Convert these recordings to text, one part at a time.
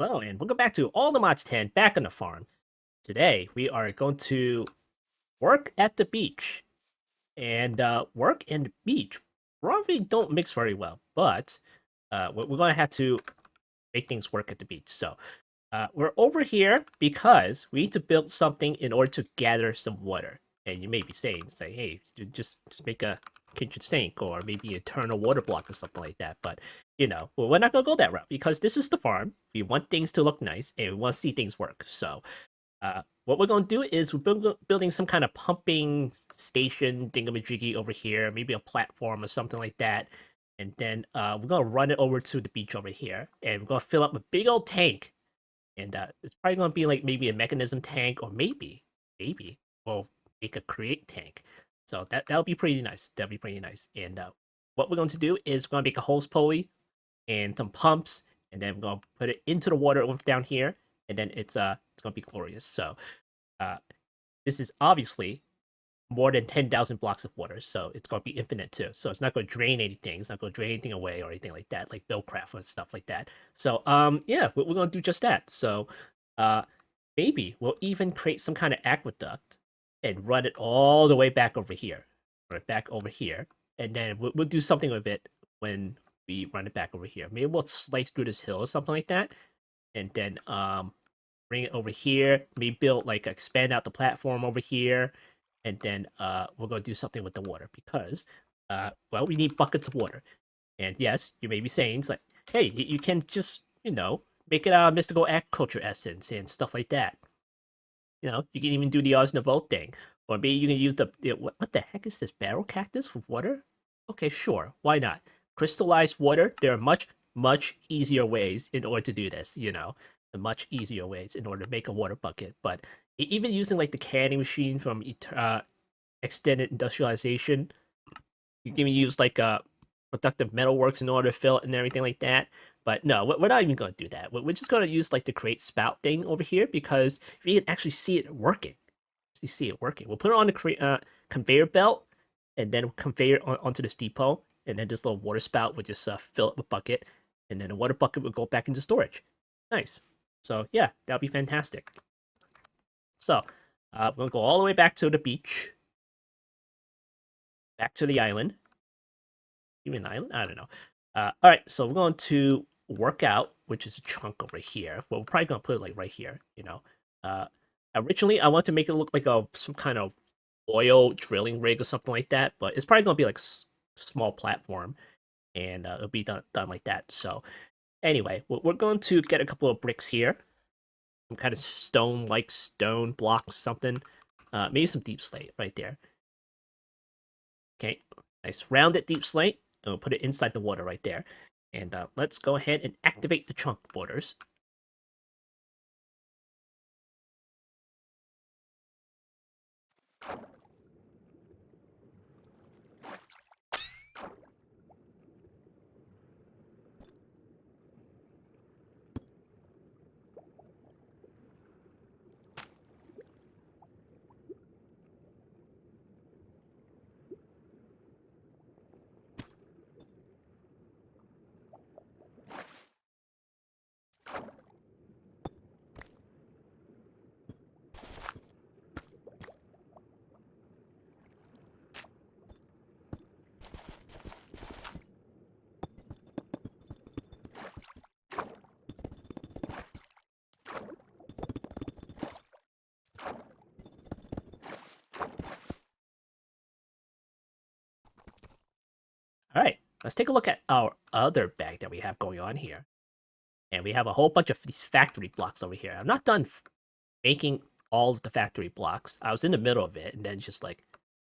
Hello, and welcome back to All the Mods 10 back on the farm. Today, we are going to work at the beach. And work and the beach probably don't mix very well, but we're going to have to make things work at the beach. So, we're over here because we need to build something in order to gather some water. And you may be saying, hey, just make a kitchen sink or maybe a turn a water block or something like that. But well, we're not gonna go that route because this is the farm. We want things to look nice and we want to see things work. So, what we're gonna do is we're building some kind of pumping station thingamajiggy over here, maybe a platform or something like that. And then we're gonna run it over to the beach over here, and we're gonna fill up a big old tank, and it's probably gonna be like maybe a mechanism tank, or maybe we'll make a create tank. So that'll be pretty nice. That'll be pretty nice. And what we're going to do is we're gonna make a hose pulley and some pumps, and then we're gonna put it into the water over down here, and then it's gonna be glorious. So uh, this is obviously more than 10,000 blocks of water, so it's going to be infinite too. So it's not going to drain anything. It's not going to drain anything away or anything like that, like Buildcraft or stuff like that. So yeah, we're going to do just that. So uh, maybe we'll even create some kind of aqueduct and run it all the way back over here, run it back over here, and then we'll do something with it when we run it back over here. Maybe we'll slice through this hill or something like that, and then bring it over here. Maybe build like expand out the platform over here, and then we're gonna do something with the water because well, we need buckets of water. And yes, you may be saying it's like, hey, you can just make it a mystical agriculture essence and stuff like that. You can even do the Osnavolt thing, or maybe you can use what the heck is this barrel cactus with water? Okay, sure, why not? Crystallized water. There are much easier ways in order to do this. The much easier ways in order to make a water bucket. But even using like the canning machine from extended industrialization, you can use like productive metalworks in order to fill it and everything like that. But no, we're not even going to do that. We're just going to use like the create spout thing over here because you can actually see it working. We'll put it on the conveyor belt and then conveyor it onto this depot, and then this little water spout would just fill up a bucket, and then the water bucket would go back into storage. Nice. So yeah, that'll be fantastic. So we're gonna go all the way back to the beach, back to the island. Even island? I don't know. All right, so we're going to work out, which is a chunk over here. Well, we're probably gonna put it like right here. Originally I want to make it look like some kind of oil drilling rig or something like that, but it's probably gonna be like small platform, and it'll be done like that. So anyway, we're going to get a couple of bricks here, some kind of stone blocks, something. Maybe some deep slate right there. Okay, nice rounded deep slate. And we'll put it inside the water right there. And let's go ahead and activate the chunk borders. All right, let's take a look at our other bag that we have going on here. And we have a whole bunch of these factory blocks over here. I'm not done making all of the factory blocks. I was in the middle of it, and then just like,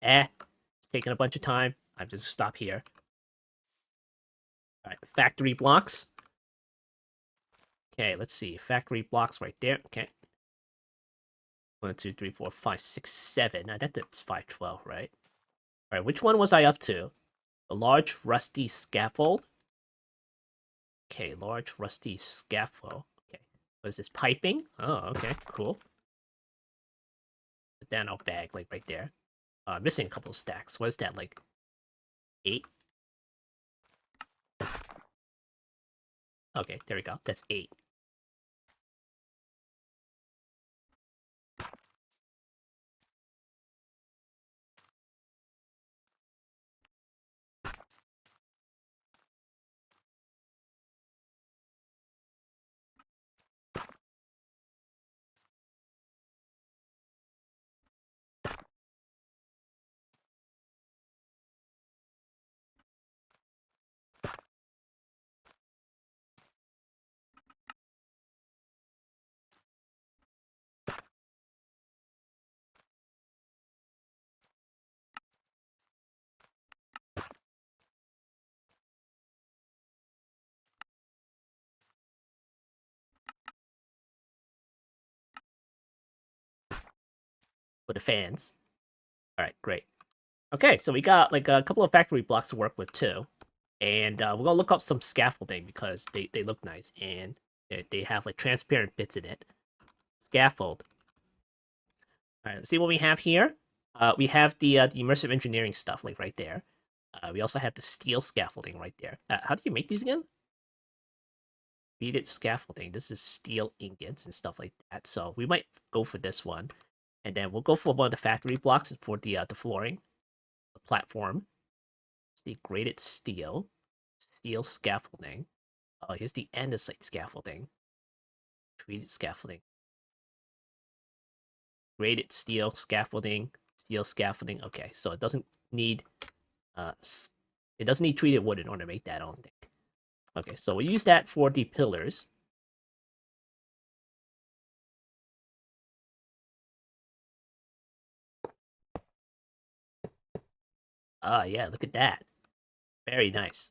it's taking a bunch of time. I'm just stop here. All right, factory blocks. Okay, let's see. Factory blocks right there. Okay. 1, 2, 3, 4, 5, 6, 7. That's 512, right? All right, which one was I up to? A large rusty scaffold. Okay, large rusty scaffold. Okay, what is this? Piping? Oh, okay, cool. Put that in our bag, like right there. Missing a couple of stacks. What is that, like 8? Okay, there we go. That's 8. for the fans. All right, great. Okay, so we got like a couple of factory blocks to work with too, and we're gonna look up some scaffolding because they look nice and they have like transparent bits in it. Scaffold. All right, let's see what we have here. We have the immersive engineering stuff like right there. We also have the steel scaffolding right there. How do you make these again? Beaded scaffolding. This is steel ingots and stuff like that. So we might go for this one, and then we'll go for one of the factory blocks for the flooring, the platform. It's the graded steel, steel scaffolding. Oh, here's the andesite scaffolding, treated scaffolding, graded steel scaffolding, steel scaffolding. Okay, so it doesn't need it doesn't need treated wood in order to make that. I don't think. Okay, so we use that for the pillars. Ah, yeah, look at that. Very nice.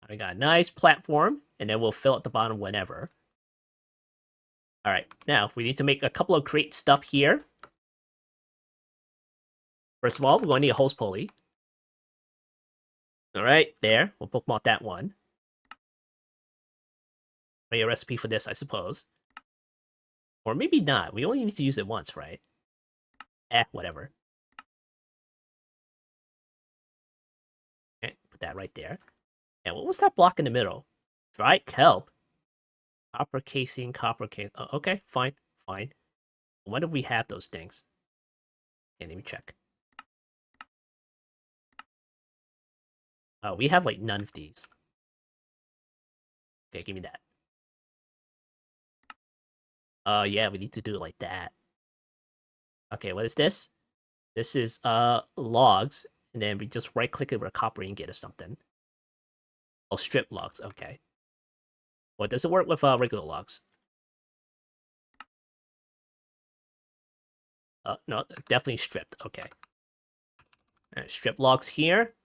We got a nice platform, and then we'll fill at the bottom whenever. All right, now we need to make a couple of crate stuff here. First of all, we're going to need a hose pulley. All right, there. We'll bookmark that one. Make a recipe for this, I suppose. Or maybe not. We only need to use it once, right? Whatever. Okay, put that right there. And what was that block in the middle? Dry kelp. Copper casing, copper casing. Oh, okay, fine, fine. When do we have those things? Okay, let me check. We have like none of these. Okay, give me that. Yeah, we need to do it like that. Okay, what is this? This is logs, and then we just right click it with a copper ingot or something. Oh, strip logs. Okay. Well, does it work with regular logs? No, definitely stripped. Okay. All right, strip logs here,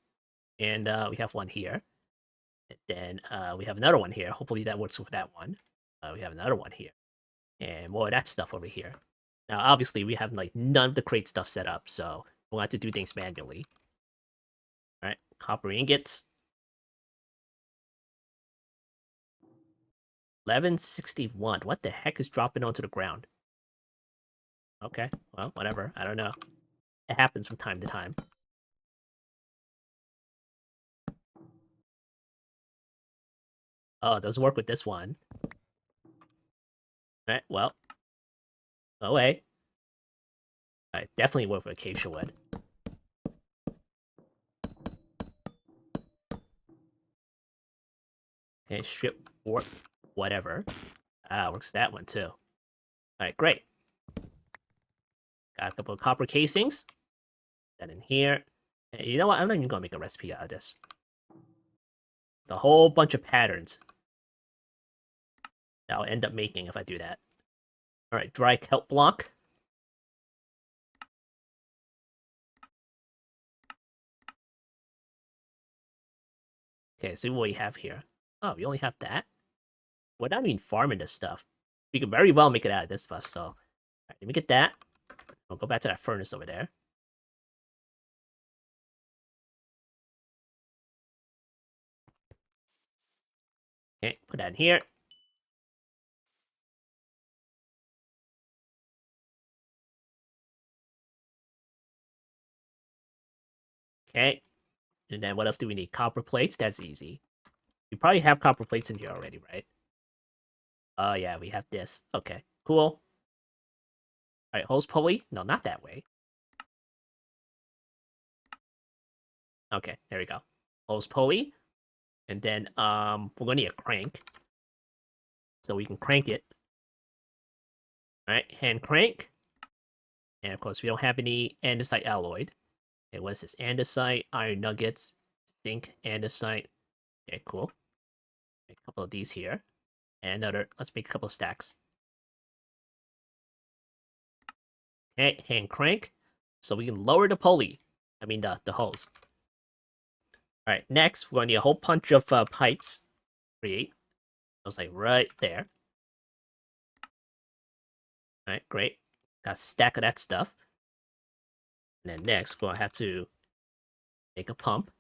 and we have one here. And then we have another one here. Hopefully that works with that one. We have another one here, and more of that stuff over here. Now, obviously, we have like none of the crate stuff set up, so we'll have to do things manually. All right, copper ingots. 1161. What the heck is dropping onto the ground? Okay, well, whatever. I don't know. It happens from time to time. Oh, it doesn't work with this one. Alright, well. Oh, wait. Alright, definitely work with acacia wood. Okay, strip, warp, whatever. Works that one too. Alright, great. Got a couple of copper casings. That in here. And you know what? I'm not even gonna make a recipe out of this. It's a whole bunch of patterns that I'll end up making if I do that. Alright, dry kelp block. Okay, see what we have here. Oh, we only have that? What I mean farming this stuff. We could very well make it out of this stuff, so. Alright, let me get that. I'll go back to that furnace over there. Okay, put that in here. Okay. And then what else do we need? Copper plates? That's easy. You probably have copper plates in here already, right? Oh, yeah, we have this. Okay, cool. Alright, hose pulley? No, not that way. Okay, there we go. Hose pulley. And then, we're gonna need a crank. So we can crank it. Alright, hand crank. And of course, we don't have any andesite alloy. Okay, what is this? Andesite, iron nuggets, zinc, andesite. Okay, cool. Make a couple of these here. And another, let's make a couple of stacks. Okay, hand crank. So we can lower the pulley. I mean, the hose. Alright, next, we're gonna need a whole bunch of pipes. Create. I was like right there. Alright, great. Got a stack of that stuff. And then next, we're gonna have to make a pump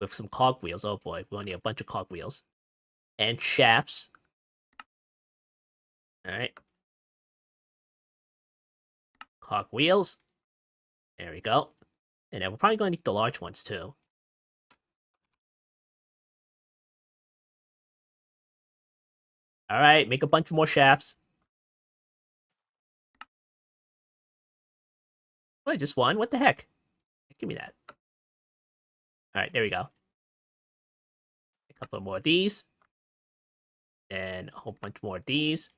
with some cogwheels. Oh boy, we're gonna need a bunch of cogwheels. And shafts. Alright. Cogwheels. There we go. And then we're probably gonna need the large ones too. Alright, make a bunch more shafts. Wait, just one? What the heck? Give me that. Alright, there we go. A couple more of these. And a whole bunch more of these.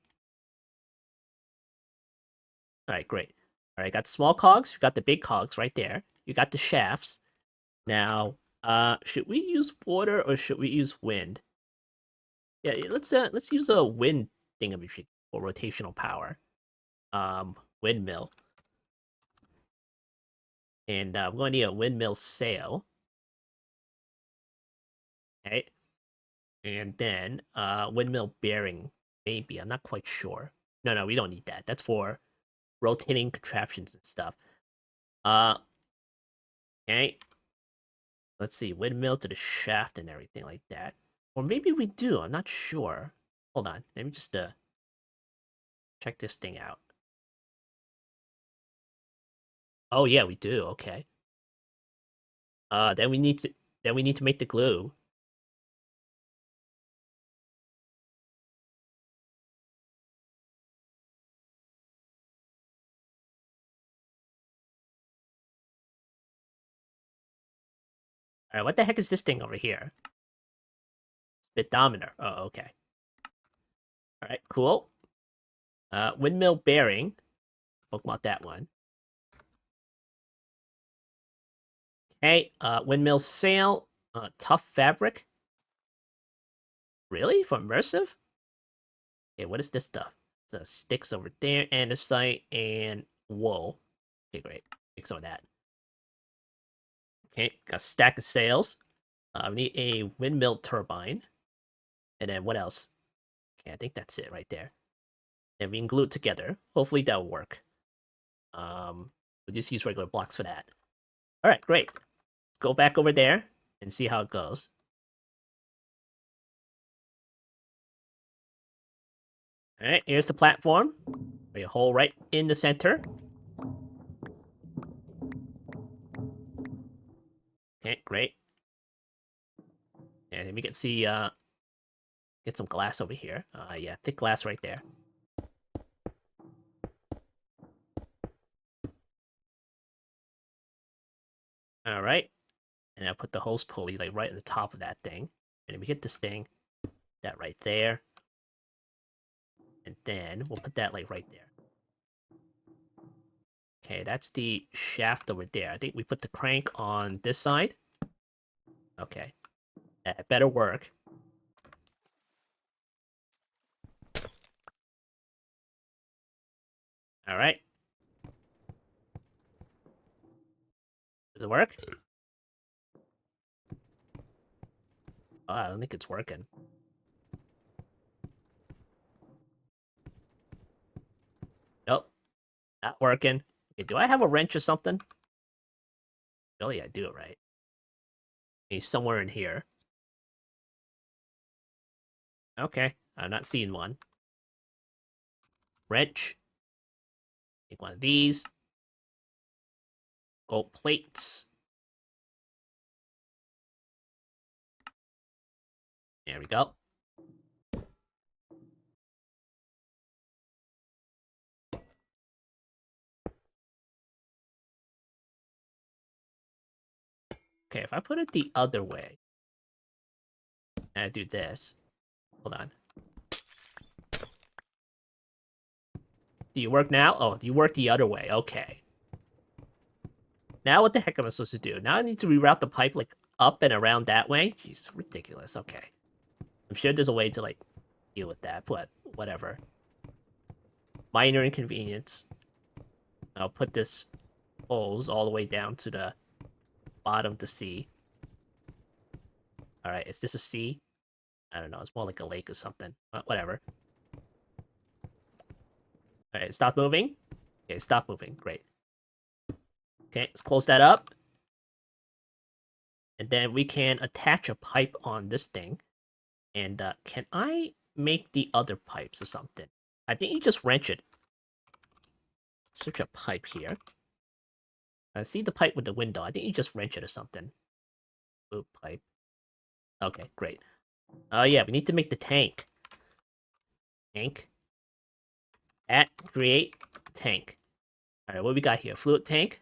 Alright, great. Alright, got the small cogs, you got the big cogs right there. You got the shafts. Now, should we use water or should we use wind? Yeah, let's use a wind thingamajig for rotational power. Windmill. And we're gonna need a windmill sail. Okay. And then windmill bearing, maybe. I'm not quite sure. No, we don't need that. That's for rotating contraptions and stuff. Okay. Let's see, windmill to the shaft and everything like that. Or maybe we do, I'm not sure. Hold on, let me just check this thing out. Oh yeah, we do, okay. Then we need to make the glue. Alright, what the heck is this thing over here? Speedometer. Oh, okay. Alright, cool. Windmill bearing. Bookmark that one. Okay, windmill sail. Tough fabric. Really? For immersive? Okay, what is this stuff? It's sticks over there, andesite, and wool. Okay, great. Make some of that. Okay, got a stack of sails. We need a windmill turbine. And then what else? Okay, I think that's it right there. And we can glue it together. Hopefully that'll work. We'll just use regular blocks for that. Alright, great. Go back over there and see how it goes. Alright, here's the platform. A hole right in the center. Okay, great. And we can see, get some glass over here. Yeah, thick glass right there. Alright. And I put the hose pulley, like, right at the top of that thing. And we get this thing, that right there. And then we'll put that, like, right there. Okay, that's the shaft over there. I think we put the crank on this side. Okay. That better work. Alright. Does it work? Oh, I don't think it's working. Nope. Not working. Okay, do I have a wrench or something? Oh yeah, I do, right? He's somewhere in here. Okay, I'm not seeing one. Wrench. Take one of these. Gold plates. There we go. Okay, if I put it the other way, and I do this. Hold on. Do you work now? Oh, you work the other way. Okay. Now what the heck am I supposed to do? Now I need to reroute the pipe, like, up and around that way? Jeez, ridiculous. Okay. I'm sure there's a way to, like, deal with that, but whatever. Minor inconvenience. I'll put this hose all the way down to the bottom to sea. Alright, is this a sea? I don't know, it's more like a lake or something. Whatever. Alright, stop moving. Okay, stop moving. Great. Okay, let's close that up. And then we can attach a pipe on this thing. And can I make the other pipes or something? I think you just wrench it. Search a pipe here. I see the pipe with the window. I think you just wrench it or something. Blue pipe. Okay, great. Oh yeah, we need to make the tank. Tank. Create tank. Alright, what we got here? Fluid tank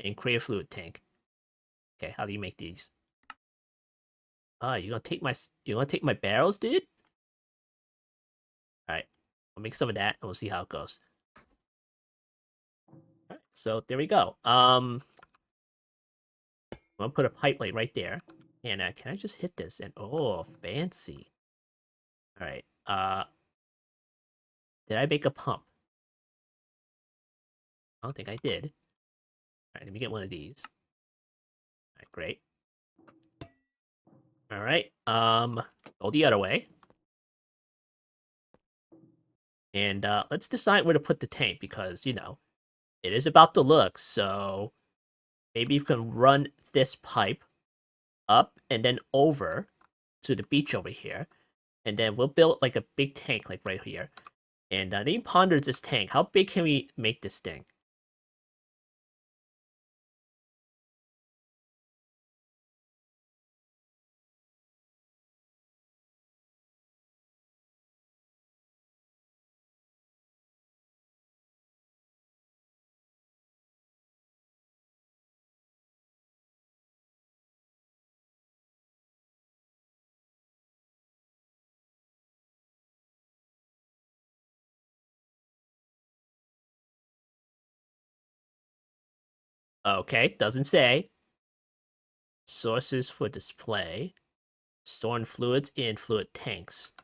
and create a fluid tank. Okay, how do you make these? You gonna take my barrels, dude? Alright. We'll make some of that and we'll see how it goes. Alright, so there we go. I'm gonna put a pipe light right there. And can I just hit this? And oh, fancy. Alright. Did I make a pump? I don't think I did. Alright, let me get one of these. Alright, great. Alright, go the other way. And let's decide where to put the tank because, you know, it is about the look, so maybe you can run this pipe up and then over to the beach over here. And then we'll build like a big tank like right here. And then you ponder this tank. How big can we make this thing? Okay, doesn't say. Sources for display. Storing fluids in fluid tanks.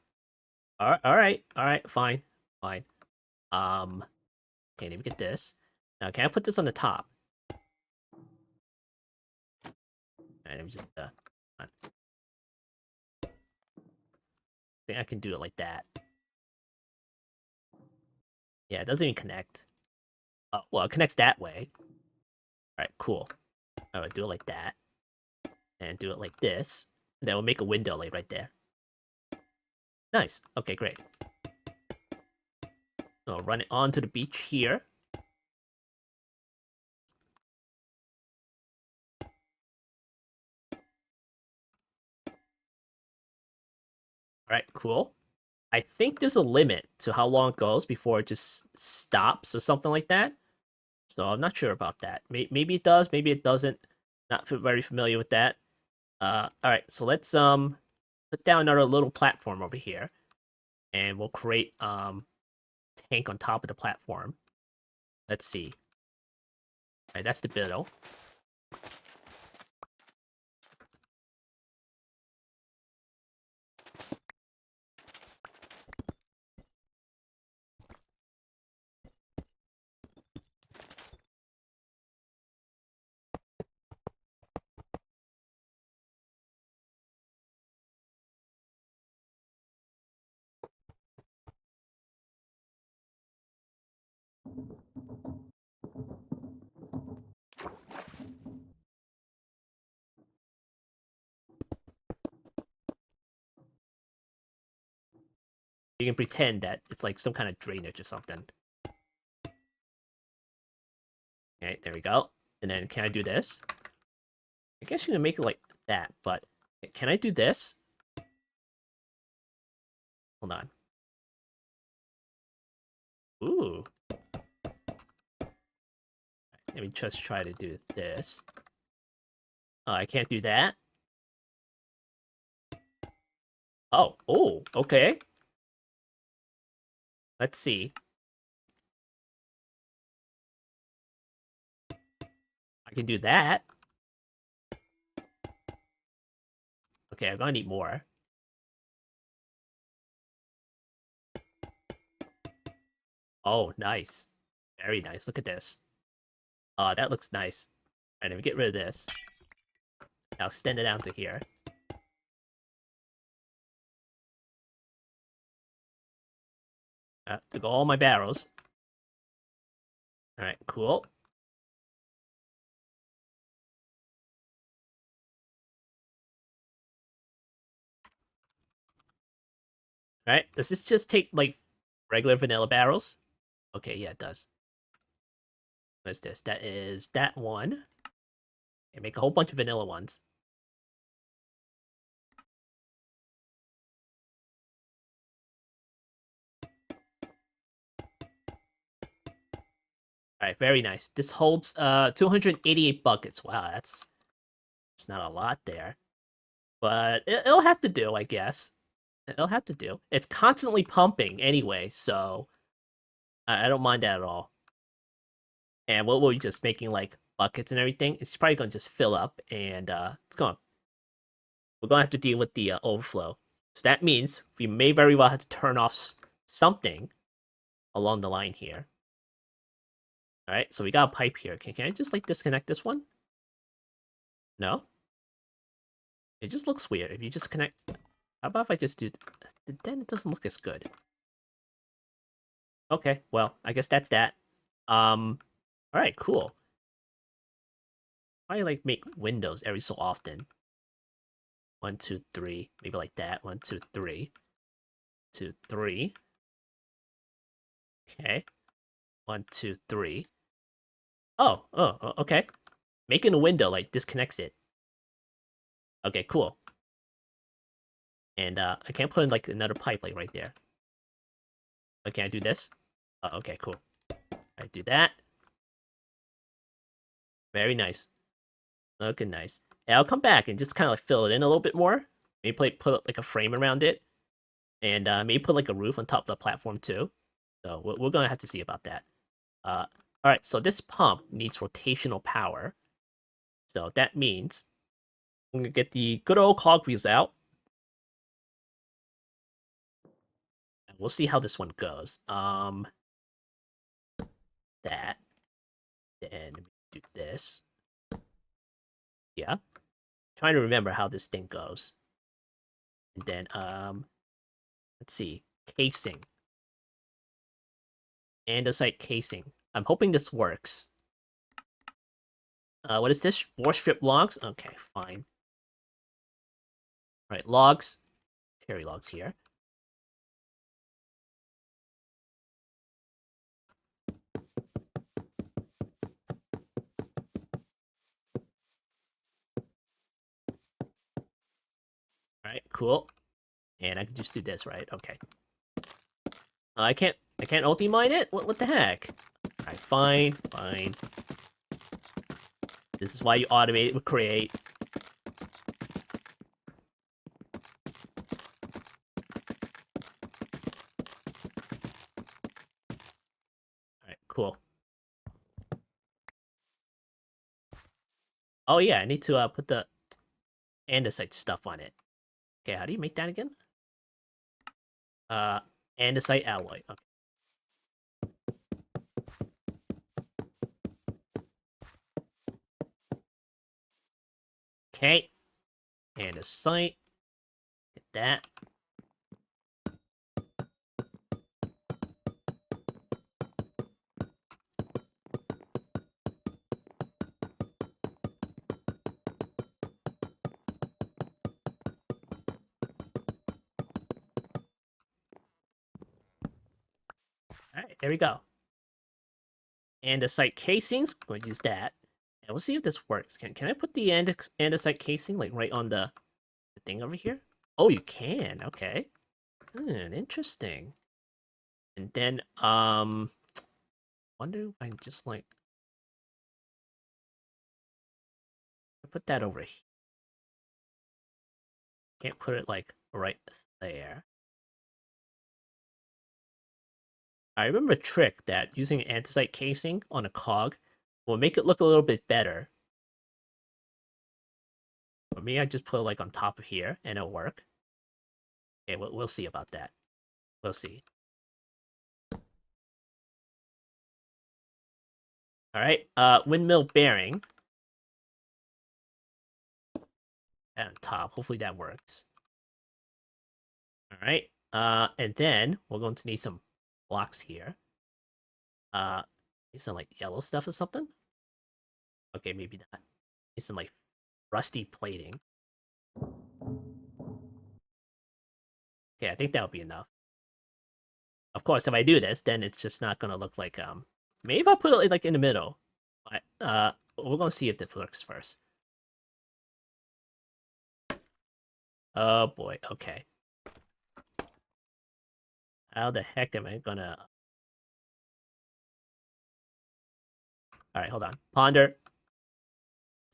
Alright, fine. Fine. Okay, let me get this. Now, can I put this on the top? Alright, let me just, I think I can do it like that. Yeah, it doesn't even connect. Well, it connects that way. Alright, cool. Alright, do it like that. And do it like this. And then we'll make a window like right there. Nice. Okay, great. I'll run it onto the beach here. Alright, cool. I think there's a limit to how long it goes before it just stops or something like that. So I'm not sure about that. Maybe it does, maybe it doesn't. Not very familiar with that. Alright, so let's put down another little platform over here. And we'll create tank on top of the platform. Let's see. Alright, that's the middle. You can pretend that it's like some kind of drainage or something. Okay, there we go. And then can I do this? I guess you can make it like that, but can I do this? Hold on. Ooh. Let me just try to do this. Oh, I can't do that? Oh, okay. Let's see. I can do that. Okay, I'm gonna need more. Oh, nice. Very nice. Look at this. Oh, that looks nice. Alright, let me get rid of this. Now extend it out to here. To go all my barrels. Alright, cool. Alright, does this just take, like, regular vanilla barrels? Okay, yeah, it does. What's this? That is that one. Okay, make a whole bunch of vanilla ones. Alright, very nice. This holds 288 buckets. Wow, that's not a lot there. But it'll have to do, I guess. It'll have to do. It's constantly pumping anyway, so I don't mind that at all. And what we're just making like buckets and everything, it's probably gonna just fill up, and we're gonna have to deal with the overflow. So that means we may very well have to turn off something along the line here. All right, so we got a pipe here. Can I just like disconnect this one? No. It just looks weird if you just connect. How about if I just do? Then it doesn't look as good. Okay, well, I guess that's that. All right, cool. I like make windows every so often. 1, 2, 3, maybe like that. 1, 2, 3, 2, 3. Okay. 1, 2, 3. Oh, okay. Making a window like disconnects it. Okay, cool. And I can't put in like another pipe like right there. But can I do this? Oh, okay, cool. I do that. Very nice. Looking nice. And I'll come back and just kind of like fill it in a little bit more. Maybe put like a frame around it, and maybe put like a roof on top of the platform too. So we're gonna have to see about that. All right. So this pump needs rotational power. So that means I'm gonna get the good old cogwheels out. And we'll see how this one goes. That. Then do this. Yeah. Trying to remember how this thing goes. And then let's see. Casing. Andesite casing. I'm hoping this works. What is this? 4 strip logs? Okay, fine. All right, logs. Cherry logs here. All right, cool. And I can just do this, right? Okay. I can't ulti mine it? What the heck? Alright, fine. This is why you automate it with create. Alright, cool. Oh yeah, I need to put the andesite stuff on it. Okay, how do you make that again? Andesite alloy. Okay. Okay. Andesite. Get that. Alright, there we go. Andesite casings, I'm going to use that. And we'll see if this works. Can I put the andesite casing like right on the thing over here? Oh, you can. Okay. Interesting. And then, wonder if I can just like put that over here. Can't put it like right there. I remember a trick that using andesite casing on a cog will make it look a little bit better. For me, I just put it like on top of here and it'll work. Okay, we'll see about that. We'll see. Alright, windmill bearing. On top. Hopefully that works. Alright, and then we're going to need some blocks here. Need some like yellow stuff or something? Okay, maybe not. Need some like rusty plating. Okay, I think that'll be enough. Of course, if I do this, then it's just not gonna look like maybe if I put it like in the middle. We're gonna see if this works first. Oh boy, okay. How the heck am I gonna... Alright, hold on. Ponder.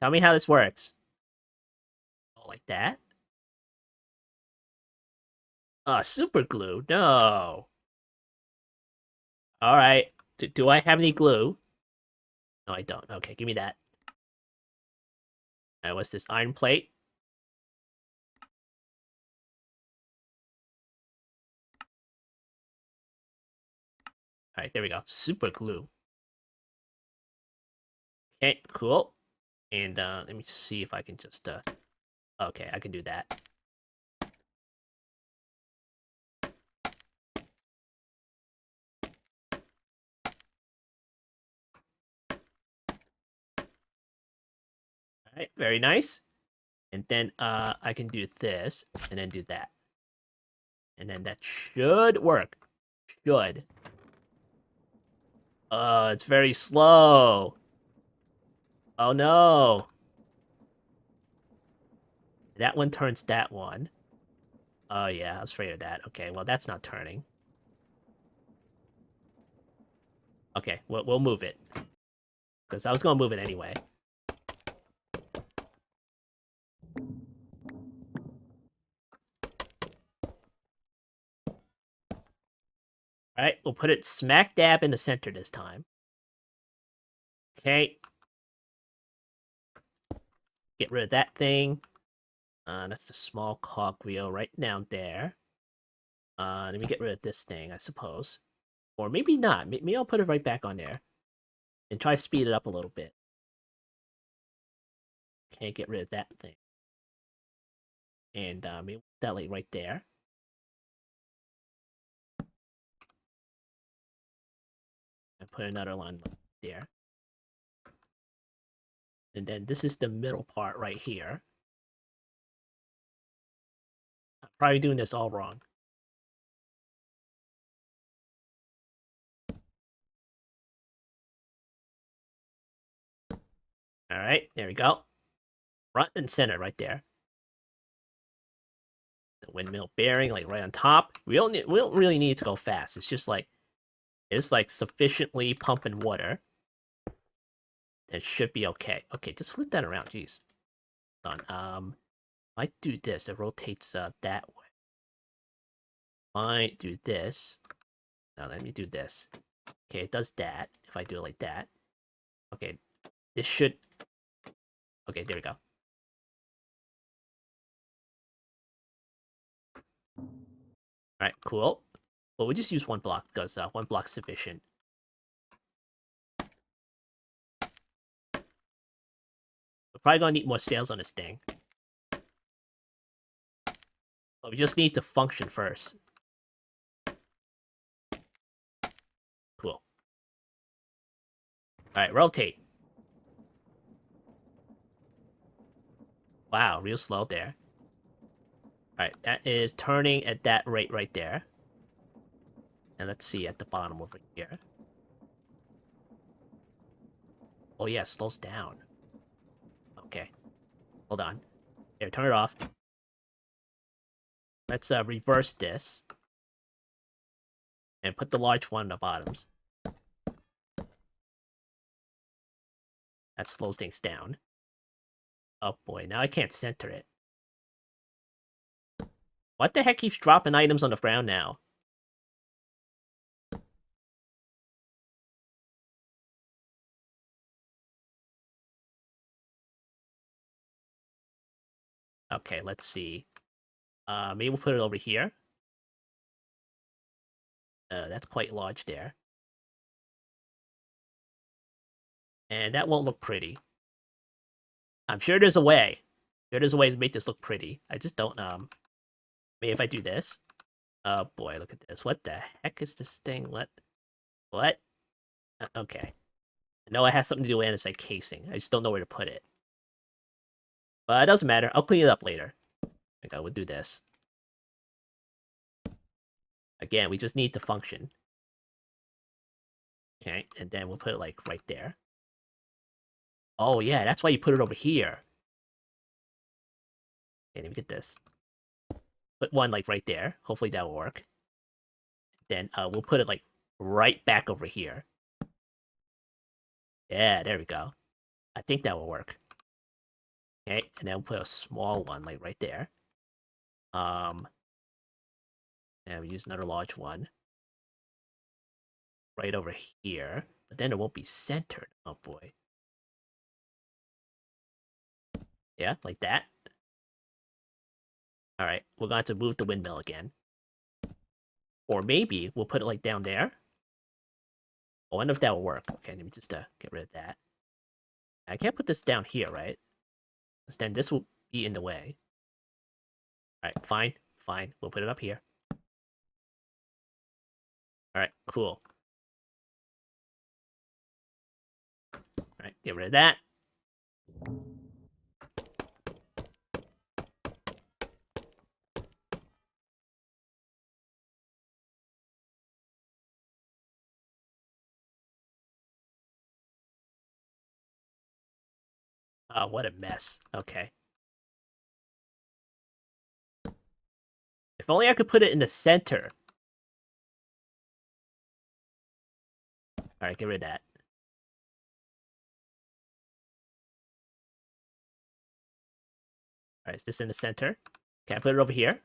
Tell me how this works. Oh, like that? Super glue? No. Alright. Do I have any glue? No, I don't. Okay, give me that. Alright, what's this? Iron plate? Alright, there we go. Super glue. Okay, cool. And let me see if I can just okay, I can do that. Alright, very nice. And then I can do this and then do that. And then that should work. Should. It's very slow. Oh no. That one turns that one. Oh yeah, I was afraid of that. Okay, well that's not turning. Okay, we'll move it. Because I was gonna move it anyway. Alright, we'll put it smack dab in the center this time. Okay. Get rid of that thing. That's the small cogwheel right down there. Let me get rid of this thing, I suppose. Or maybe not. Maybe I'll put it right back on there. And try to speed it up a little bit. Okay, get rid of that thing. And maybe that like right there. And put another line there. And then this is the middle part right here. I'm probably doing this all wrong. Alright, there we go. Front and center right there. The windmill bearing like right on top. We don't really need to go fast. It's like sufficiently pumping water. It should be okay. Okay, just flip that around, jeez. Hold on. Might do this. It rotates that way. Might do this. Now let me do this. Okay, it does that. If I do it like that. Okay, this should... Okay, there we go. Alright, cool. Well, we just use one block because one block's sufficient. We're probably gonna need more sails on this thing. But we just need to function first. Cool. Alright, rotate. Wow, real slow there. Alright, that is turning at that rate right there. And let's see at the bottom over here. Oh yeah, it slows down. Okay. Hold on. Here, turn it off. Let's reverse this. And put the large one on the bottoms. That slows things down. Oh boy, now I can't center it. What the heck keeps dropping items on the ground now? Okay, let's see. Maybe we'll put it over here. That's quite large there. And that won't look pretty. I'm sure there's a way. There's a way to make this look pretty. I just don't, maybe if I do this. Oh boy, look at this. What the heck is this thing? What? Okay. I know it has something to do with andesite casing. I just don't know where to put it. But it doesn't matter. I'll clean it up later. Okay, we'll do this. Again, we just need to function. Okay, and then we'll put it like right there. Oh yeah, that's why you put it over here. Okay, let me get this. Put one like right there. Hopefully that will work. Then we'll put it like right back over here. Yeah, there we go. I think that will work. Okay, and then we'll put a small one like right there. And we use another large one right over here. But then it won't be centered. Oh boy. Yeah, like that. Alright, we're going to move the windmill again. Or maybe we'll put it like down there. I wonder if that will work. Okay, let me just get rid of that. I can't put this down here, right? Because then this will be in the way. Alright, fine. Fine. We'll put it up here. Alright, cool. Alright, get rid of that. Oh, what a mess. Okay. If only I could put it in the center. Alright, get rid of that. Alright, is this in the center? Can I put it over here?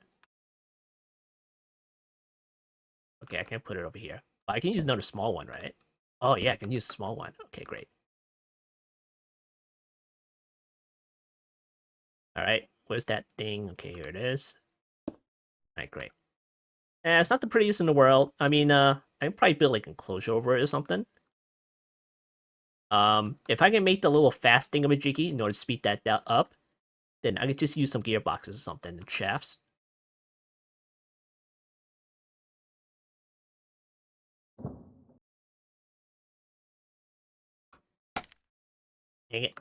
Okay, I can't put it over here. I can use another small one, right? Oh yeah, I can use a small one. Okay, great. Alright, where's that thing? Okay, here it is. Alright, great. It's not the prettiest in the world. I mean, I can probably build like an enclosure over it or something. If I can make the little fast thingamajiggy in order to speed that up, then I could just use some gearboxes or something and shafts. Dang it.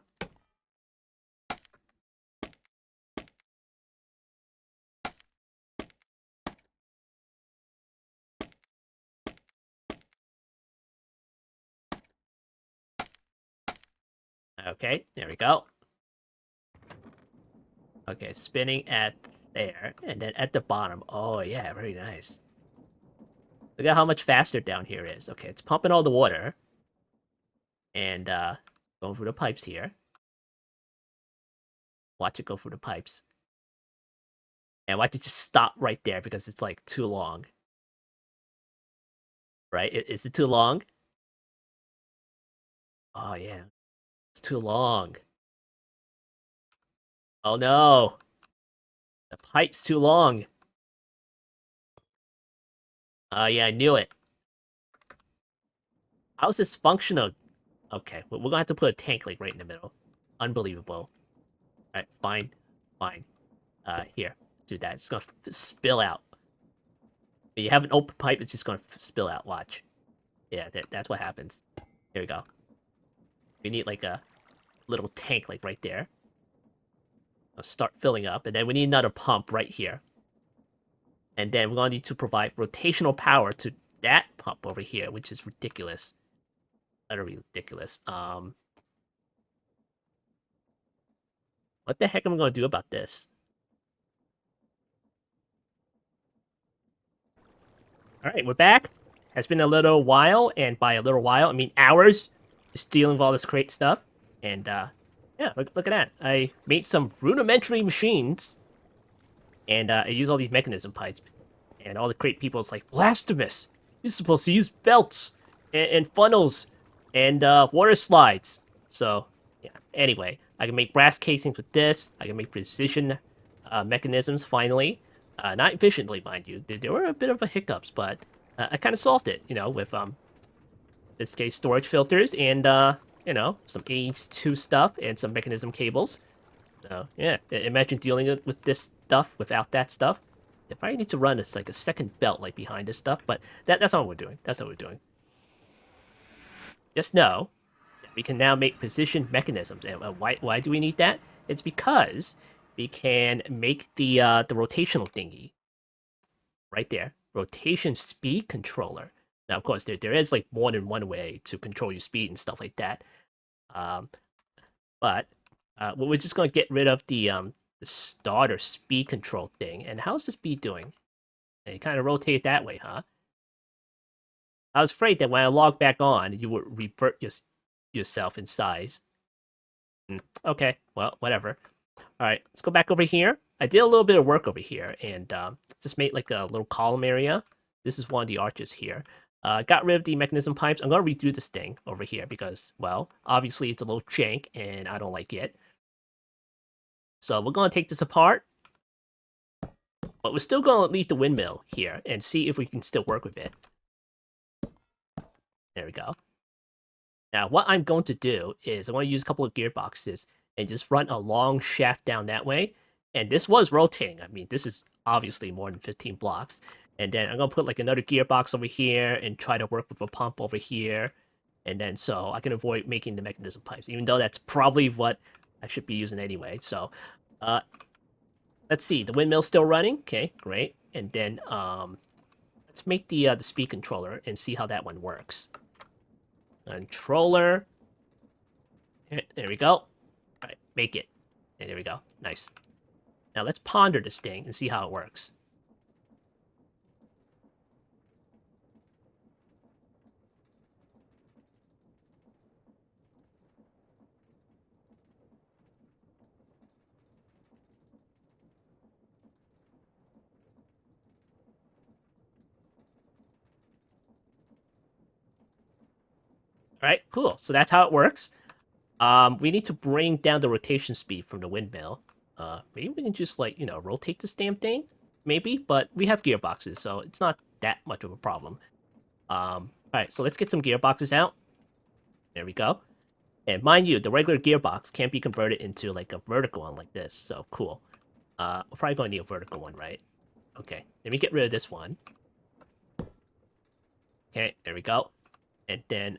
Okay, there we go. Okay, spinning at there, and then at the bottom. Oh yeah, very nice. Look at how much faster down here is. Okay, it's pumping all the water. And going through the pipes here. Watch it go through the pipes. And watch it just stop right there because it's like too long. Right? Is it too long? Oh yeah. It's too long. Oh no. The pipe's too long. Oh yeah, I knew it. How's this functional? Okay, we're gonna have to put a tank like right in the middle. Unbelievable. Alright, fine. Fine. Here. Do that. It's gonna spill out. When you have an open pipe, it's just gonna spill out. Watch. Yeah, that's what happens. Here we go. We need like a little tank like right there. I'll start filling up, and then we need another pump right here. And then we're gonna need to provide rotational power to that pump over here, which is ridiculous. Utterly ridiculous. What the heck am I going to do about this? All right, we're back. Has been a little while, and by a little while, I mean hours, just dealing with all this crate stuff. And yeah, look at that. I made some rudimentary machines, and I use all these mechanism pipes. And all the crate people's like, blasphemous! You're supposed to use belts and funnels and water slides. So yeah. Anyway, I can make brass casings with this. I can make precision mechanisms finally. Not efficiently, mind you. There were a bit of a hiccups, but I kind of solved it. You know, with this case storage filters and you know, some ATM2 stuff and some mechanism cables. So yeah, imagine dealing with this stuff without that stuff. They probably need to run this like a second belt like behind this stuff, but that's not what we're doing. That's not what we're doing. Just know that we can now make precision mechanisms. And why do we need that? It's because we can make the rotational thingy right there, rotation speed controller. Now, of course, there is like more than one way to control your speed and stuff like that. But we're just gonna get rid of the starter speed control thing. And how's the speed doing? And you kind of rotate it that way, huh? I was afraid that when I log back on, you would revert yourself in size. Okay, well, whatever. All right, let's go back over here. I did a little bit of work over here and just made like a little column area. This is one of the arches here. Got rid of the mechanism pipes. I'm going to redo this thing over here because, well, obviously it's a little jank and I don't like it. So we're going to take this apart. But we're still going to leave the windmill here and see if we can still work with it. There we go. Now, what I'm going to do is I'm going to use a couple of gearboxes and just run a long shaft down that way. And this was rotating. I mean, this is obviously more than 15 blocks. And then I'm going to put like another gearbox over here and try to work with a pump over here. And then so I can avoid making the mechanism pipes, even though that's probably what I should be using anyway. So, let's see. The windmill's still running. Okay, great. And then let's make the speed controller and see how that one works. Controller. Okay, there we go. All right, make it. Okay, there we go. Nice. Now let's ponder this thing and see how it works. All right, cool. So that's how it works. We need to bring down the rotation speed from the windmill. Maybe we can just like, you know, rotate this damn thing. Maybe, but we have gearboxes, so it's not that much of a problem. All right, so let's get some gearboxes out. There we go. And mind you, the regular gearbox can't be converted into like a vertical one like this. So cool. We're probably going to need a vertical one, right? Okay, let me get rid of this one. Okay, there we go. And then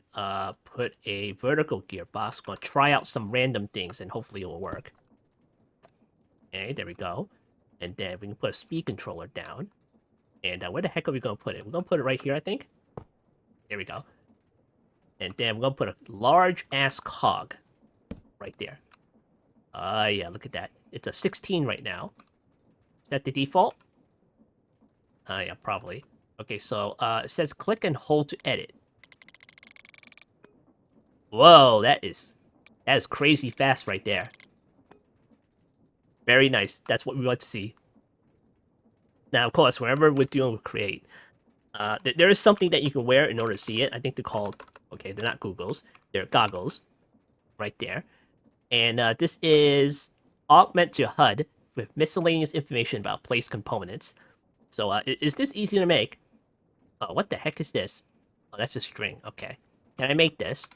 put a vertical gearbox. Gonna try out some random things and hopefully it will work. Okay, there we go. And then we can put a speed controller down. And where the heck are we gonna put it? We're gonna put it right here, I think. There we go. And then we're gonna put a large ass cog right there. Yeah, look at that. It's a 16 right now. Is that the default? Yeah, probably. Okay, so it says click and hold to edit. Whoa, that is crazy fast right there. Very nice. That's what we want to see. Now, of course, whenever we're dealing with create, there is something that you can wear in order to see it. I think they're called, okay, they're not googles. They're goggles right there. And this is augment to HUD with miscellaneous information about place components. So is this easy to make? What the heck is this? Oh, that's a string. Okay. Can I make this?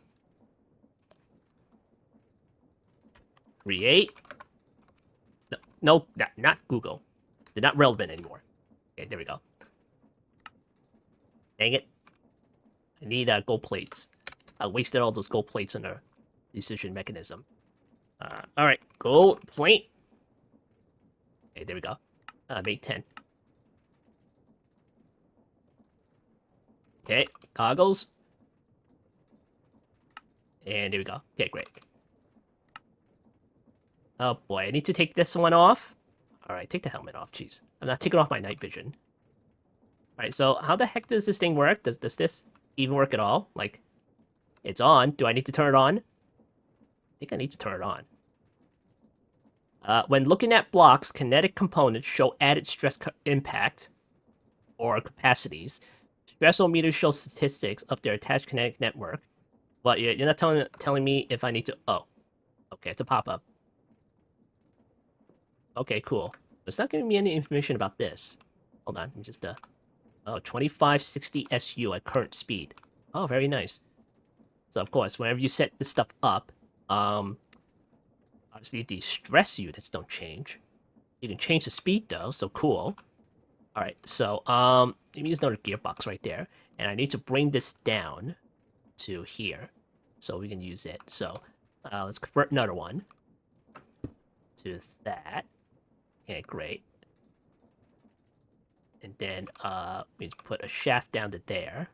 Create. No, not Google. They're not relevant anymore. Okay, there we go. Dang it. I need gold plates. I wasted all those gold plates on the decision mechanism. Alright, gold plate. Okay, there we go. Made 10. Okay, goggles. And there we go. Okay, great. Oh boy, I need to take this one off. Alright, take the helmet off, jeez. I'm not taking off my night vision. Alright, so how the heck does this thing work? Does this even work at all? Like, it's on. Do I need to turn it on? I think I need to turn it on. When looking at blocks, kinetic components show added stress impact, or capacities. Stressometers show statistics of their attached kinetic network. But you're not telling me if I need to... Oh, okay, it's a pop-up. Okay, cool. It's not giving me any information about this. Hold on, let me just... Oh, 2560 SU at current speed. Oh, very nice. So, of course, whenever you set this stuff up, obviously the stress units don't change. You can change the speed, though, so cool. Alright, so, let me use another gearbox right there. And I need to bring this down to here, so we can use it. So, let's convert another one to that. Okay, great. And then, we put a shaft down to there.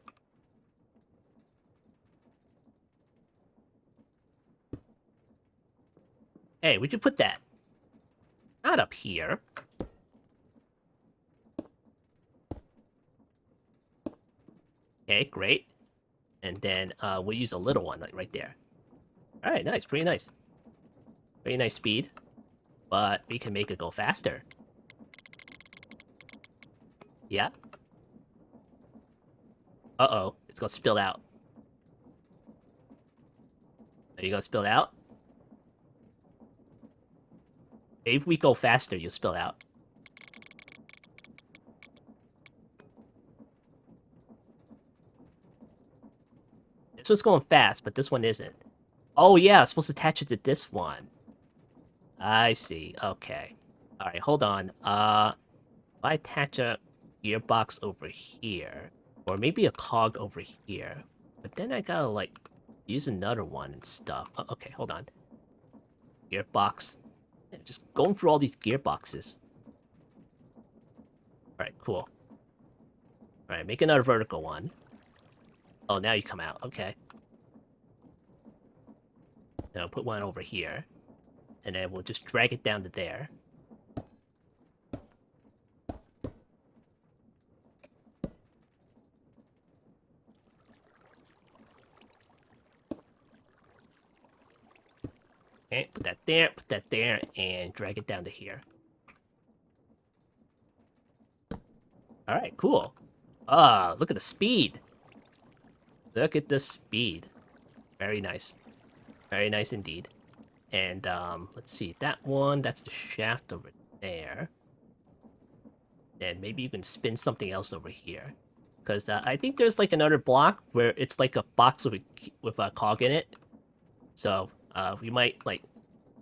Hey, would you put that? Not up here. Okay, great. And then we'll use a little one right there. Alright, nice, pretty nice. Pretty nice speed. But we can make it go faster. Yeah. Uh-oh, it's gonna spill out. Are you gonna spill out? Maybe if we go faster, you'll spill out. This one's going fast, but this one isn't. Oh yeah, I'm supposed to attach it to this one. I see, okay. Alright, hold on. If I attach a gearbox over here, or maybe a cog over here, but then I gotta, like, use another one and stuff. Oh, okay, hold on. Gearbox. Yeah, just going through all these gearboxes. Alright, cool. Alright, make another vertical one. Oh, now you come out. Okay. Now put one over here. And then we'll just drag it down to there. Okay, put that there, and drag it down to here. Alright, cool. Ah, look at the speed. Look at the speed. Very nice. Very nice indeed. And, let's see. That one, that's the shaft over there. And maybe you can spin something else over here. Because I think there's, like, another block where it's, like, a box with a cog in it. So, we might, like,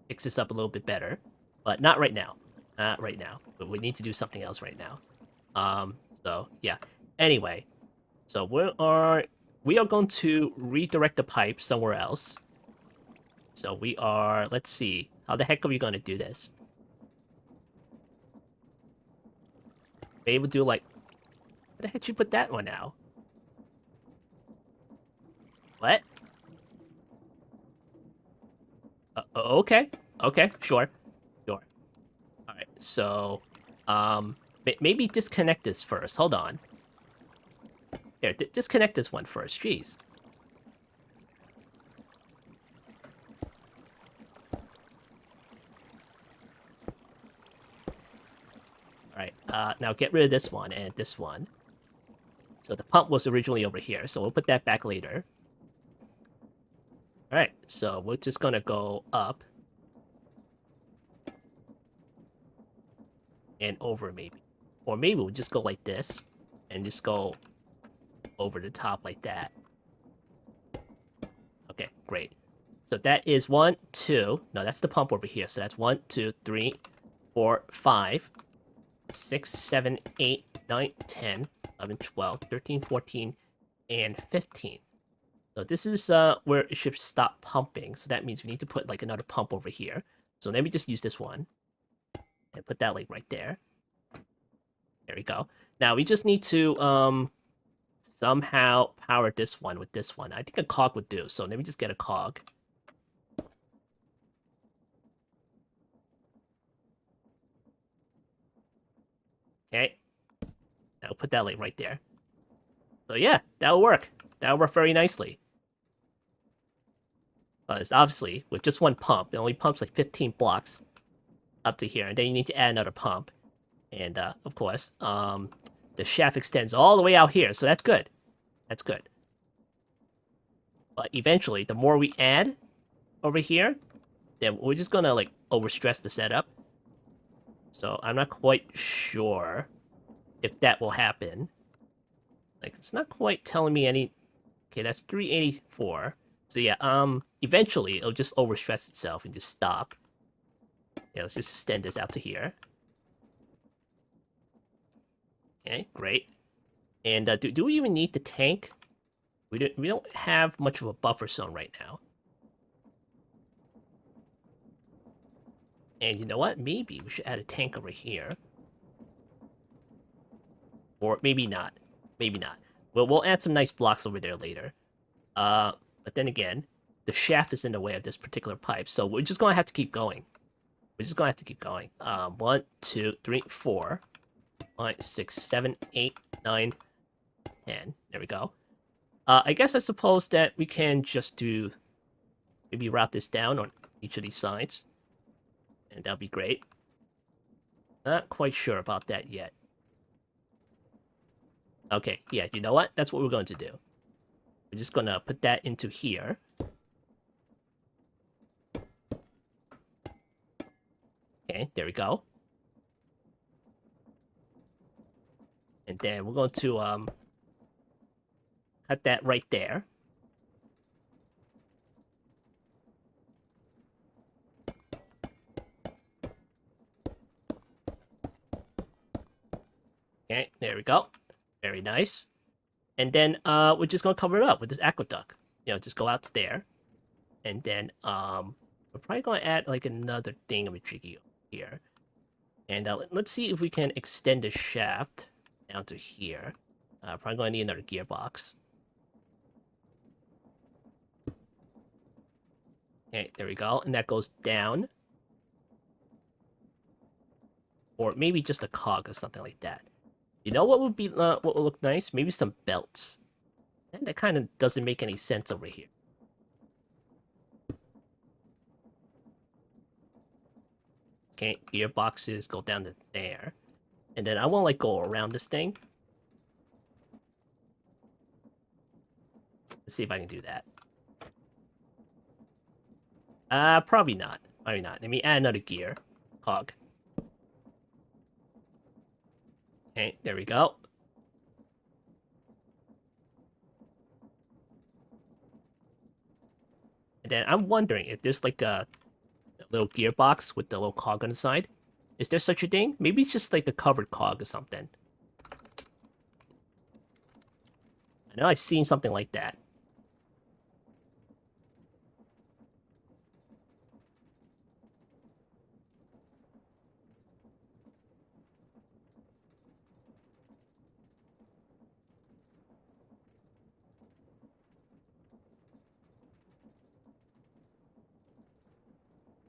fix this up a little bit better. But not right now. Not right now. But we need to do something else right now. So, yeah. Anyway. So, we are going to redirect the pipe somewhere else. So we are, let's see, how the heck are we going to do this? Maybe we'll do like, where the heck did you put that one now? What? Okay, okay, sure, sure. Alright, so, maybe disconnect this first, hold on. Here, disconnect this one first, jeez. Alright, now get rid of this one and this one. So the pump was originally over here, so we'll put that back later. Alright, so we're just gonna go up. And over, maybe. Or maybe we'll just go like this, and just go over the top like that. Okay, great. So that is 1, 2. No, that's the pump over here. So that's 1, 2, 3, 4, 5, 6, 7, 8, 9, 10, 11, 12, 13, 14, and 15. So this is where it should stop pumping. So that means we need to put like another pump over here. So let me just use this one and put that like right there. There we go. Now we just need to somehow power this one with this one. I think a cog would do, so let me just get a cog. Okay. I'll put that like right there. So yeah, that'll work. That'll work very nicely. Because obviously, with just one pump, it only pumps like 15 blocks up to here, and then you need to add another pump. And of course, the shaft extends all the way out here, so that's good. That's good. But eventually, the more we add over here, then we're just gonna like overstress the setup. So I'm not quite sure if that will happen. Like, it's not quite telling me any... Okay, that's 384. So yeah, eventually it'll just overstress itself and just stop. Yeah, let's just extend this out to here. Okay, great. And do we even need the tank? We don't have much of a buffer zone right now. And you know what? Maybe we should add a tank over here. Or maybe not. Maybe not. Well, we'll add some nice blocks over there later. But then again, the shaft is in the way of this particular pipe, so we're just gonna have to keep going. We're just gonna have to keep going. 1, 2, 3, 4, 5, 6, 7, 8, 9, 10. There we go. I guess I suppose that we can just do maybe route this down on each of these sides, and that'll be great. Not quite sure about that yet. Okay, yeah, you know what? That's what we're going to do. We're just gonna put that into here. Okay, there we go. And then we're going to cut that right there. Okay, there we go. Very nice. And then we're just gonna cover it up with this aqueduct. You know, just go out to there. And then we're probably gonna add like another thing of a jiggy here. And let's see if we can extend the shaft down to here. Probably gonna need another gearbox. Okay, there we go. And that goes down. Or maybe just a cog or something like that. You know what would be what would look nice? Maybe some belts. And that kind of doesn't make any sense over here. Okay, gearboxes go down to there. And then I want to like go around this thing. Let's see if I can do that. Probably not. Probably not. Let me add another gear. Cog. Okay, there we go. And then I'm wondering if there's like a little gearbox with the little cog on the side. Is there such a thing? Maybe it's just like a covered cog or something. I know I've seen something like that.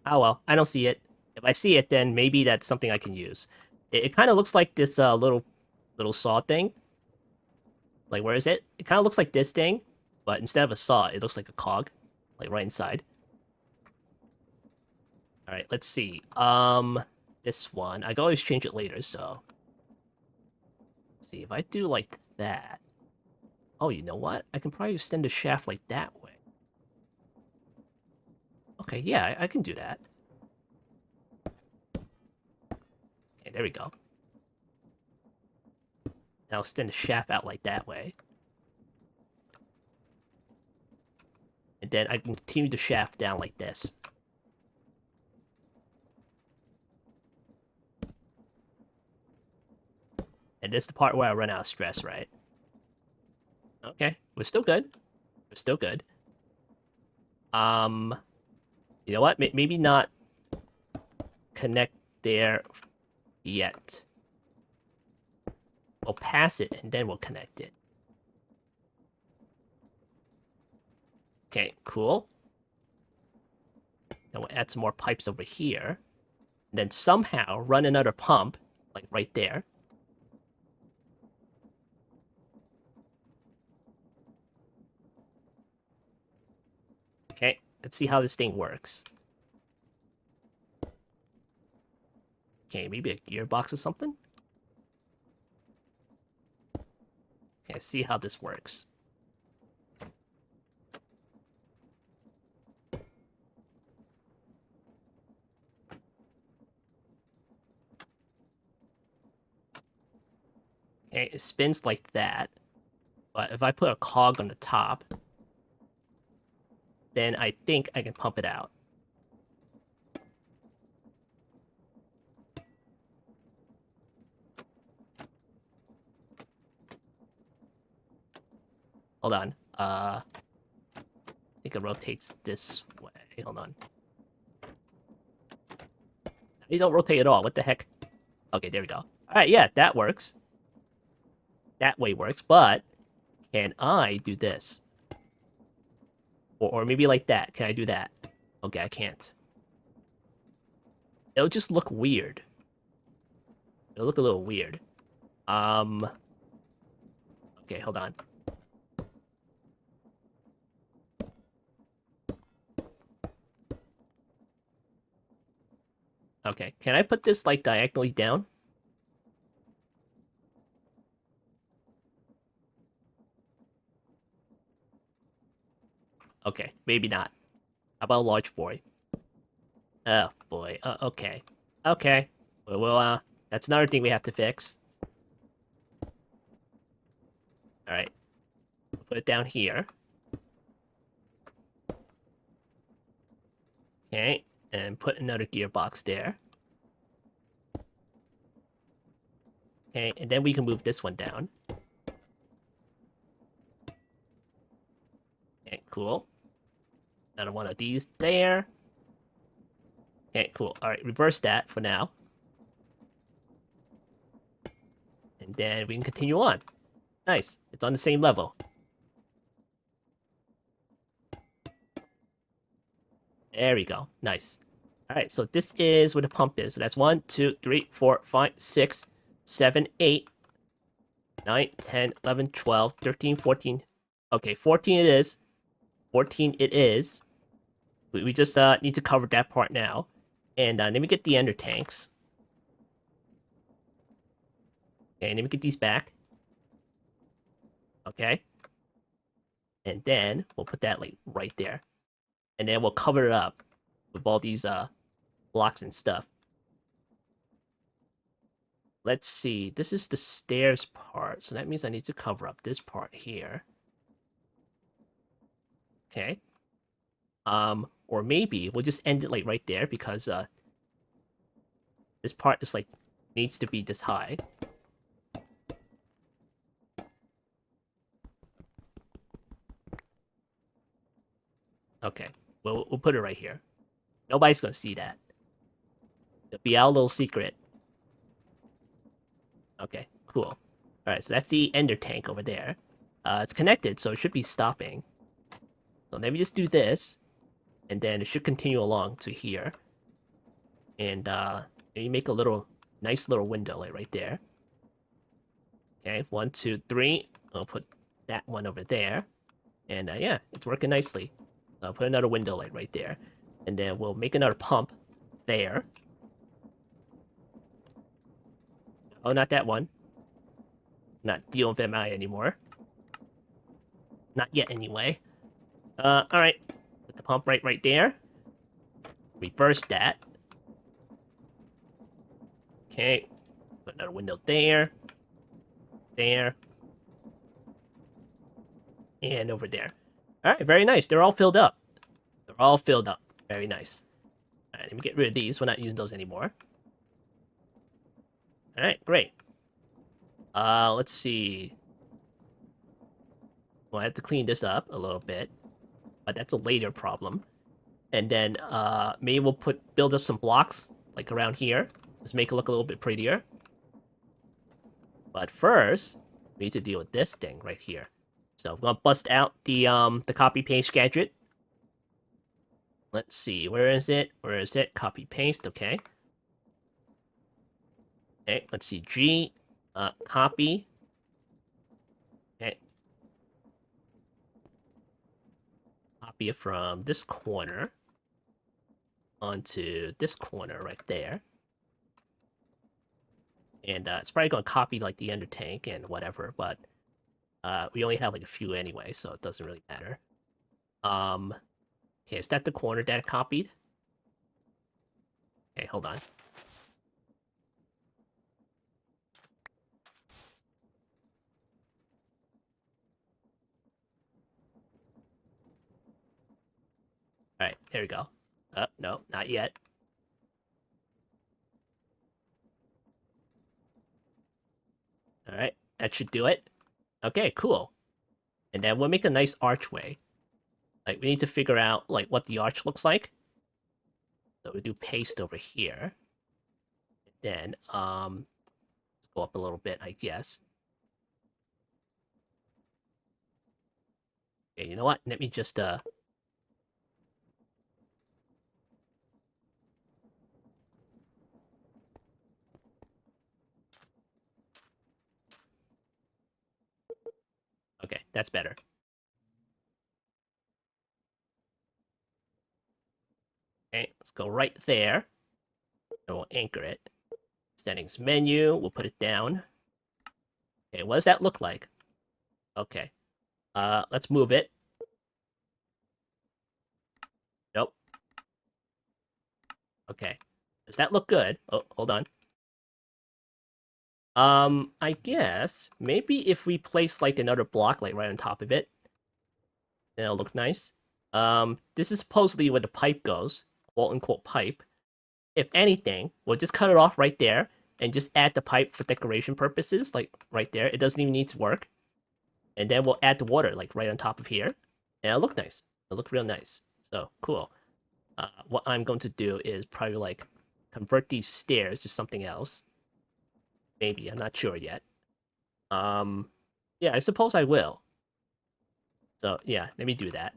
Oh well, I don't see it. If I see it, then maybe that's something I can use. It kind of looks like this little saw thing. Like, where is it? It kind of looks like this thing, but instead of a saw, it looks like a cog, like right inside. All right, let's see. This one, I can always change it later. So, let's see if I do like that. Oh, you know what? I can probably extend the shaft like that way. Okay, yeah, I can do that. Okay, there we go. Now extend the shaft out like that way. And then I can continue the shaft down like this. And this is the part where I run out of stress, right? Okay, we're still good. We're still good. You know what? Maybe not connect there yet. We'll pass it and then we'll connect it. Okay, cool. Then we'll add some more pipes over here. And then somehow run another pump, like right there. Okay, let's see how this thing works. Okay, maybe a gearbox or something? Okay, see how this works. Okay, it spins like that. But if I put a cog on the top, then I think I can pump it out. Hold on. I think it rotates this way. Hold on. You don't rotate at all. What the heck? Okay, there we go. Alright, yeah, that works. That way works, but can I do this? Or maybe like that. Can I do that? Okay, I can't. It'll just look weird. It'll look a little weird. Okay, hold on. Okay, can I put this, like, diagonally down? Okay, maybe not. How about a large boy? Oh, boy. Okay. Okay. Well, that's another thing we have to fix. Alright. Put it down here. Okay, and put another gearbox there. Okay, and then we can move this one down. Okay, cool. Another one of these there. Okay, cool. Alright, reverse that for now. And then we can continue on. Nice. It's on the same level. There we go. Nice. Alright, so this is where the pump is. So that's 1, 2, 3, 4, 5, 6, 7, 8, 9, 10, 11, 12, 13, 14. Okay, 14 it is. 14 it is. We just need to cover that part now. And let me get the ender tanks. Okay, let me get these back. Okay. And then we'll put that like right there. And then we'll cover it up with all these blocks and stuff. Let's see. This is the stairs part. So that means I need to cover up this part here. Okay. Or maybe we'll just end it like right there because this part is like needs to be this high. Okay. We'll put it right here. Nobody's gonna see that. It'll be our little secret. Okay, cool. Alright, so that's the ender tank over there. It's connected, so it should be stopping. So let me just do this, and then it should continue along to here. And you make a little nice little window like right there. Okay, 1, 2, 3. I'll put that one over there. And yeah, it's working nicely. I'll put another window light right there. And then we'll make another pump there. Oh, not that one. Not dealing with MI anymore. Not yet, anyway. Alright. Put the pump right there. Reverse that. Okay. Put another window there. There. And over there. Alright, very nice. They're all filled up. They're all filled up. Very nice. Alright, let me get rid of these. We're not using those anymore. Alright, great. Let's see. Well, I have to clean this up a little bit. But that's a later problem. And then, maybe we'll build up some blocks, like around here. Just make it look a little bit prettier. But first, we need to deal with this thing right here. So I'm gonna bust out the copy paste gadget Let's see, where is it? Where is it? Copy paste, okay. Okay, let's see, G, copy. Okay. Copy it from this corner onto this corner right there. And it's probably going to copy like the ender tank and whatever, but we only have like a few anyway, so it doesn't really matter. Okay, is that the corner that it copied? Okay, hold on. Alright, there we go. No, not yet. Alright, that should do it. Okay, cool. And then we'll make a nice archway. Like, we need to figure out, like, what the arch looks like. So we do paste over here. Then, let's go up a little bit, I guess. Okay, you know what? Let me just, okay, that's better. Okay, let's go right there. And we'll anchor it. Settings menu, we'll put it down. Okay, what does that look like? Okay. Let's move it. Nope. Okay. Does that look good? Oh, hold on. I guess maybe if we place like another block like right on top of it, then it'll look nice. This is supposedly where the pipe goes, quote unquote pipe. If anything, we'll just cut it off right there and just add the pipe for decoration purposes, like right there. It doesn't even need to work. And then we'll add the water like right on top of here, and it'll look nice. It'll look real nice. So cool. What I'm going to do is probably like convert these stairs to something else. Maybe, I'm not sure yet. Yeah, I suppose I will. So yeah, let me do that.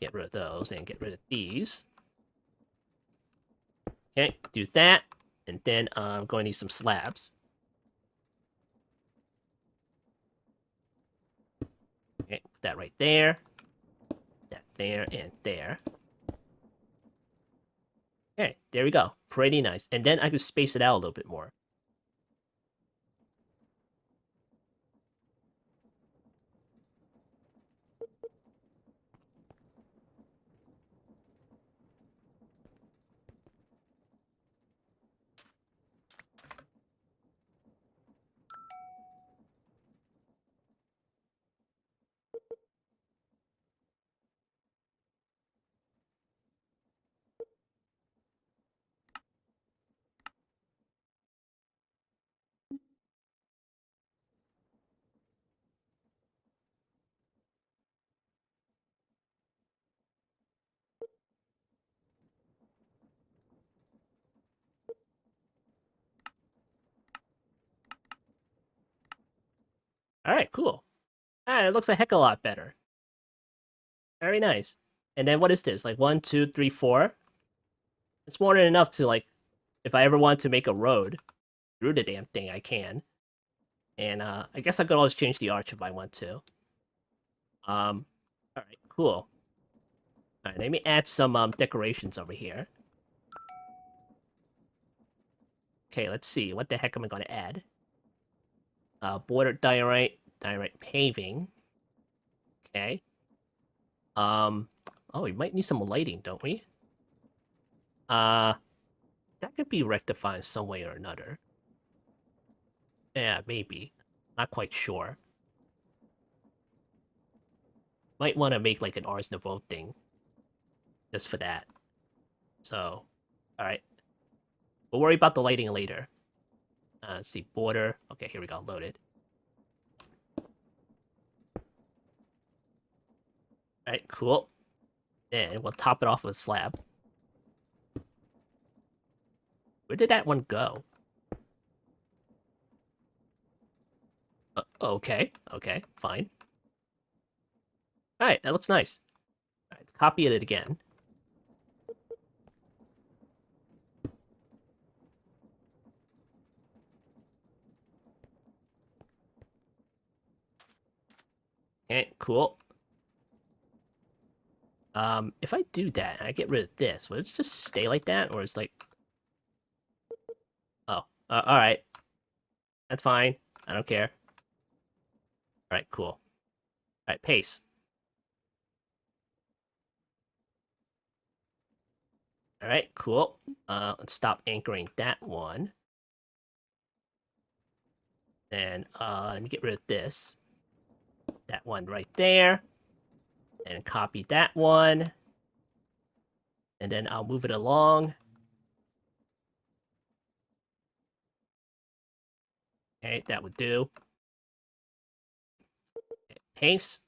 Get rid of those and get rid of these. Okay, do that, and then I'm going to need some slabs. Okay, put that right there. That there and there. Okay, there we go. Pretty nice. And then I can space it out a little bit more. All right, cool. Ah, it looks a heck of a lot better. Very nice. And then what is this? Like 1, 2, 3, 4? It's more than enough to like, if I ever want to make a road through the damn thing, I can. And I guess I could always change the arch if I want to. All right, cool. All right, let me add some decorations over here. Okay, let's see. What the heck am I going to add? Border diorite paving. Okay. Um, oh, we might need some lighting, don't we? Uh, that could be rectified some way or another. Yeah, maybe. Not quite sure. Might want to make like an Ars Nouveau thing. Just for that. So, alright. We'll worry about the lighting later. Let's see, border. Okay, here we go, loaded. Alright, cool. And we'll top it off with a slab. Where did that one go? Okay, fine. Alright, that looks nice. Alright, copy it again. Okay, cool. If I do that and I get rid of this, will it just stay like that, or it's like... Oh, alright. That's fine. I don't care. Alright, cool. Alright, pace. Alright, cool. Let's stop anchoring that one. Then, let me get rid of this. That one right there. And copy that one. And then I'll move it along. Okay, that would do. Okay, paste.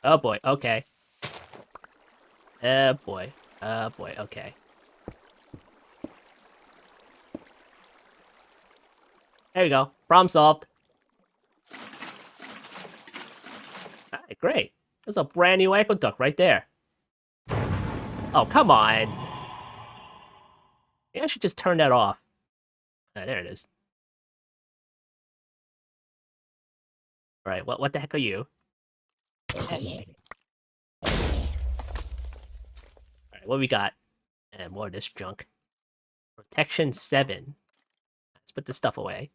Oh boy, okay. Oh boy. Oh boy, okay. There you go. Problem solved. Alright, great. There's a brand new aqueduct right there. Oh, come on. Maybe I should just turn that off. There it is. Alright, what the heck are you? Alright, what we got? And more of this junk. Protection 7. Let's put this stuff away.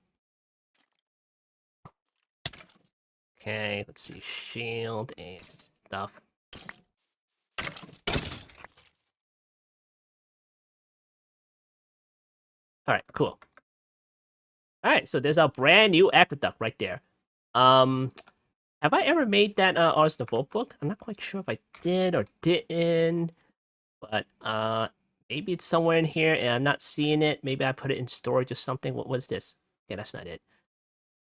Okay, let's see. Shield and stuff. Alright, cool. Alright, so there's a brand new aqueduct right there. Have I ever made that Ars Nova book? I'm not quite sure if I did or didn't, but maybe it's somewhere in here and I'm not seeing it. Maybe I put it in storage or something. What was this? Okay, that's not it.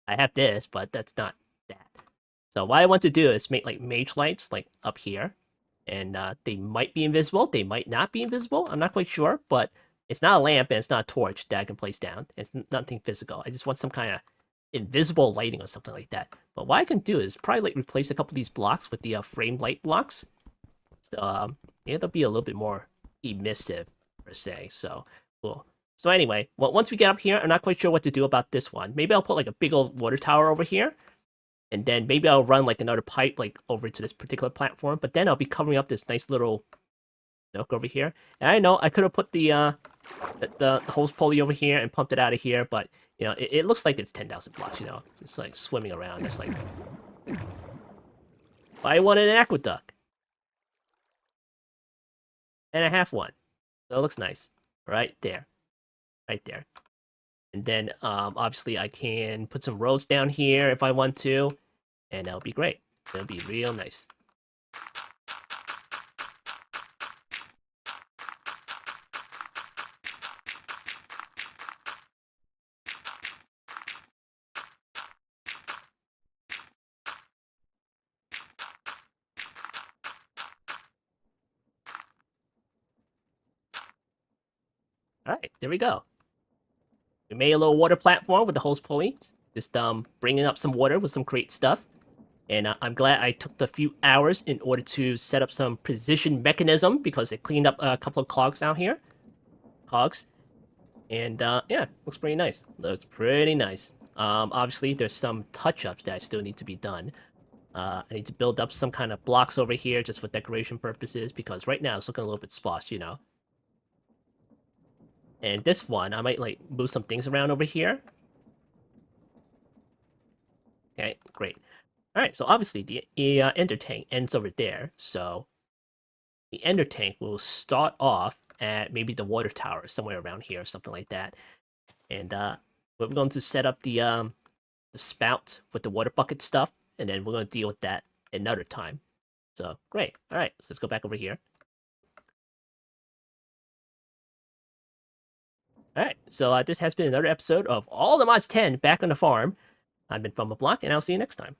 I have this, but that's not that. So what I want to do is make like mage lights like up here, and they might be invisible. They might not be invisible. I'm not quite sure, but it's not a lamp and it's not a torch that I can place down. It's nothing physical. I just want some kind of invisible lighting or something like that. But what I can do is probably like replace a couple of these blocks with the frame light blocks. So it'll be a little bit more emissive per se. So cool. So anyway, well, once we get up here, I'm not quite sure what to do about this one. Maybe I'll put like a big old water tower over here, and then maybe I'll run like another pipe like over to this particular platform. But then I'll be covering up this nice little nook over here. And I know I could have put the hose pulley over here and pumped it out of here, but you know it looks like it's 10,000 blocks. You know, it's like swimming around. It's like I wanted an aqueduct, and I have one, so it looks nice right there, right there. And then obviously I can put some roads down here if I want to, and that'll be great. That'll be real nice. All right, there we go. We made a little water platform with the hose pulley, just bringing up some water with some great stuff. And I'm glad I took the few hours in order to set up some precision mechanism because it cleaned up a couple of cogs out here. Cogs. And yeah, looks pretty nice. Looks pretty nice. Obviously, there's some touch-ups that still need to be done. I need to build up some kind of blocks over here just for decoration purposes because right now it's looking a little bit sparse, you know. And this one, I might like move some things around over here. Okay, great. All right, so obviously the ender tank ends over there, so the ender tank will start off at maybe the water tower somewhere around here or something like that. And we're going to set up the spout with the water bucket stuff, and then we're going to deal with that another time. So great. All right, so let's go back over here. All right, so this has been another episode of All the Mods 10 back on the farm. I've been Fumble Block, and I'll see you next time.